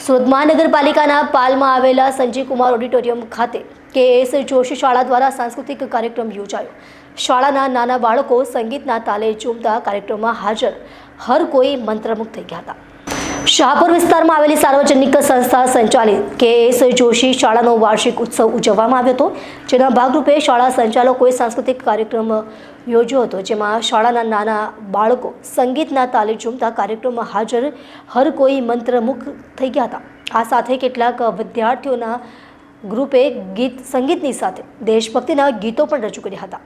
સુરત મહાનગરપાલિકાના પાલમાં આવેલા સંજીવ કુમાર ઓડિટોરિયમ ખાતે KS જોશી શાળા દ્વારા સાંસ્કૃતિક કાર્યક્રમ યોજાયો। શાળાના નાના બાળકો સંગીતના તાલે ઝૂમતા કાર્યક્રમમાં હાજર હર કોઈ મંત્રમુગ્ધ થઈ ગયા હતા। શાહપુર વિસ્તારમાં આવેલી સાર્વજનિક સંસ્થા સંચાલિત KS જોશી શાળાનો વાર્ષિક ઉત્સવ ઉજવવામાં આવ્યો હતો, જેના ભાગરૂપે શાળા સંચાલકોએ સાંસ્કૃતિક કાર્યક્રમ યોજ્યો હતો, જેમાં શાળાના નાના બાળકો સંગીતના તાલે ઝૂમતા કાર્યક્રમમાં હાજર હર કોઈ મંત્રમુગ્ધ થઈ ગયા હતા। આ સાથે કેટલાક વિદ્યાર્થીઓના ગ્રુપે સંગીતની સાથે દેશભક્તિના ગીતો પણ રજૂ કર્યા હતા।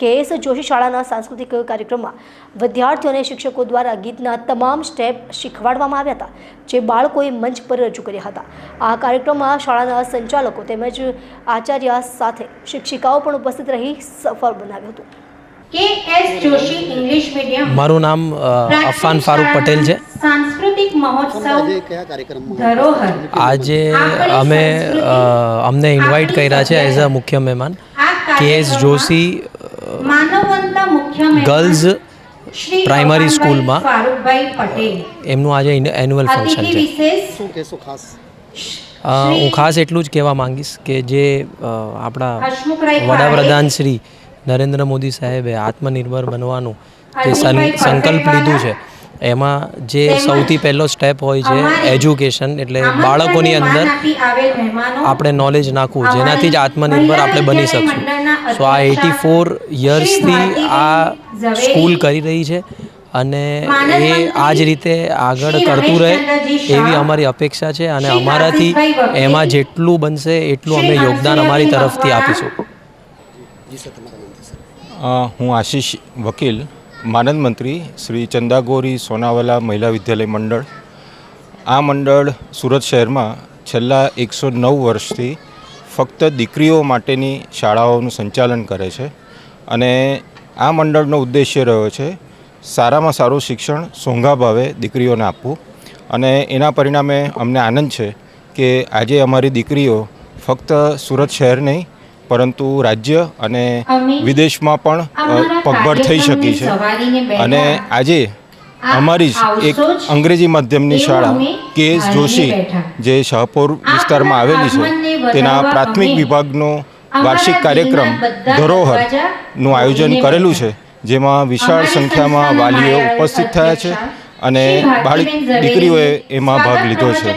KS જોશી શાળાના સાંસ્કૃતિક કાર્યક્રમમાં વિદ્યાર્થીઓને શિક્ષકો દ્વારા ગીતના તમામ સ્ટેપ શીખવાડવામાં આવ્યા હતા, જે બાળકોએ મંચ પર રજૂ કર્યા હતા। આ કાર્યક્રમમાં શાળાના સંચાલકો તેમજ આચાર્ય સાથે શિક્ષિકાઓ પણ ઉપસ્થિત રહી સફળ બનાવ્યું હતું। KS જોશી ઇંગ્લિશ મીડિયમ મારું નામ અફાન ફારૂક પટેલ છે। સાંસ્કૃતિક મહોત્સવ ધરોહર આજે અમને ઇન્વાઇટ કર્યા છે એઝ અ મુખ્ય મહેમાન KS જોશી ગર્લ્સ પ્રાઇમરી સ્કૂલમાં એમનું આજે એન્યુઅલ ફંક્શન છે। હું ખાસ એટલું જ કહેવા માંગીશ કે જે આપણા વડાપ્રધાન શ્રી નરેન્દ્ર મોદી સાહેબે આત્મનિર્ભર બનવાનું જે સંકલ્પ લીધું છે, એમાં જે સૌથી પહેલો સ્ટેપ હોય છે એજ્યુકેશન, એટલે બાળકોની અંદર આપણે નોલેજ નાખવું, જેનાથી જ આત્મનિર્ભર આપણે બની શકશું। સો આ 84 યર્સથી આ સ્કૂલ કરી રહી છે અને એ આ જ રીતે આગળ કરતું રહે એવી અમારી અપેક્ષા છે, અને અમારાથી એમાં જેટલું બનશે એટલું અમે યોગદાન અમારી તરફથી આપીશું। હું આશીષ વકીલ, માનદ મંત્રી શ્રી ચંદાગોરી સોનાવાલા મહિલા વિદ્યાલય મંડળ। આ મંડળ સુરત શહેરમાં છેલ્લા 109 વર્ષથી ફક્ત દીકરીઓ માટેની શાળાઓનું સંચાલન કરે છે, અને આ મંડળનો ઉદ્દેશ્ય રહ્યો છે સારામાં સારું શિક્ષણ સોંઘા ભાવે દીકરીઓને આપવું, અને એના પરિણામે અમને આનંદ છે કે આજે અમારી દીકરીઓ ફક્ત સુરત શહેર નહીં પરંતુ રાજ્ય અને વિદેશમાં પણ પગભર થઈ શકી છે। અને આજે અમારી જ એક અંગ્રેજી માધ્યમની શાળા KS જોશી જે શાહપુર વિસ્તારમાં આવેલી છે, તેના પ્રાથમિક વિભાગનો વાર્ષિક કાર્યક્રમ ધરોહરનું આયોજન કરેલું છે, જેમાં વિશાળ સંખ્યામાં વાલીઓ ઉપસ્થિત થયા છે અને દીકરીઓએ એમાં ભાગ લીધો છે।